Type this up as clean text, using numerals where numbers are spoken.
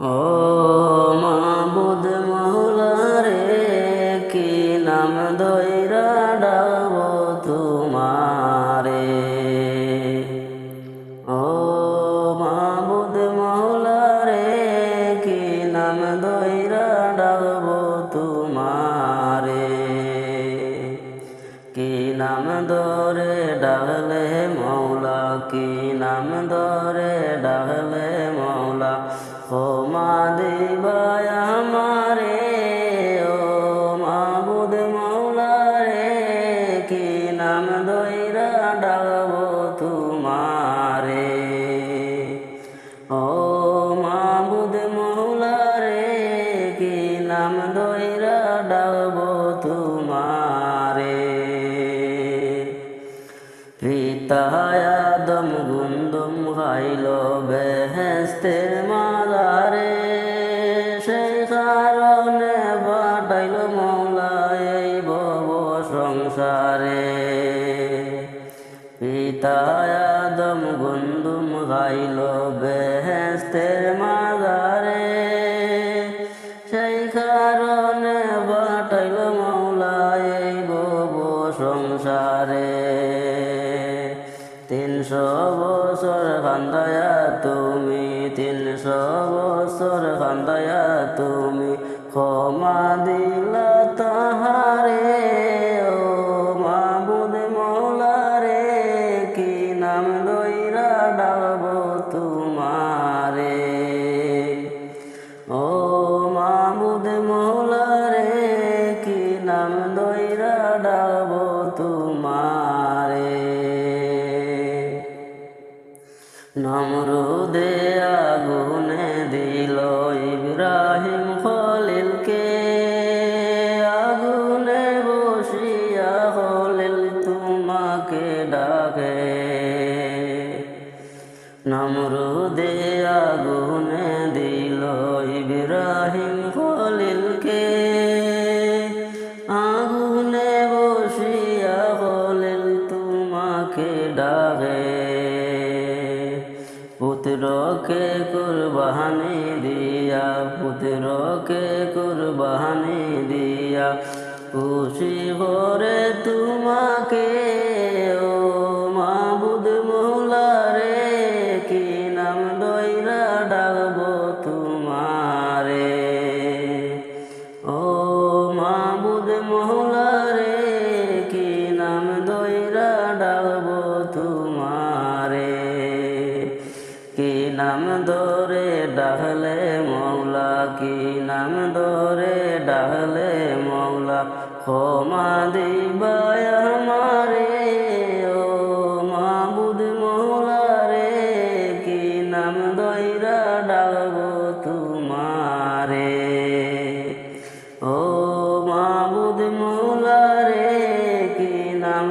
ও মাবুদ মৌলা রে, কি নাম ধইরা ডাকবো তোমারে। ও মাবুদ মৌলা রে, কি নাম ধইরা ডাকবো তোমারে। কি নাম ধরে ডাকলে মৌলা, কি নাম ধরে ডাকলে মৌলা ক্ষমা দিবায় আমারে। ও মাবুদ মৌলা রে, কি নাম ধইরা ডাকবো তোমারে। ও মাবুদ মৌলা রে, কি নাম ধইরা ডাকবো তোমারে। পিতা আদম গুন্দম খাইল বেহেস্তের মাজারে, সেই কারণে পাঠাইল মৌলা এই ভব সংসারে। পিতা আদম গুন্দম খাইল বেহেস্তের মাজারে, সেই কারণে পাঠাইল মৌলা এই ভব সংসারে। 300 বছর কান্দায়া তুমি, 300 বছর কান্দায়া তুমি ক্ষমা দিলা তাহারে। ও মাবুদ মৌলা রে, কি নাম ধইরা ডাকবো তোমারে। ও মাবুদ মৌলা রে, কি নাম ধইরা ডাকবো তোমারে। নমরুদে আগুনে দিল ইব্রাহিম খলিলকে, আগুনে বসিয়া খলিল তোমাকে ডাকে। নমরুদে আগুনে দিল ইব্রাহিম খলিলকে, আগুনে বসিয়া খলিল তোমাকে ডাকে। পুত্রকে কুরবানি দিয়া, পুত্রকে কুরবানি দিয়া খুশি করে তোমাকে। ও মাবুদ মৌলা রে, কি নাম ধইরা ডাকবো তোমারে। ও মাবুদ মৌলা রে, কি নাম ধইরা ডাকবো তোমারে। কি নাম ধরে ডাকলে মৌলা, কি নাম ধরে ডাকলে মৌলা ক্ষমা দিবায় আমারে। ও মাবুদ মৌলা রে, কি নাম ধইরা ডাকবো তোমারে। ও মাবুদ মৌলা রে, কি নাম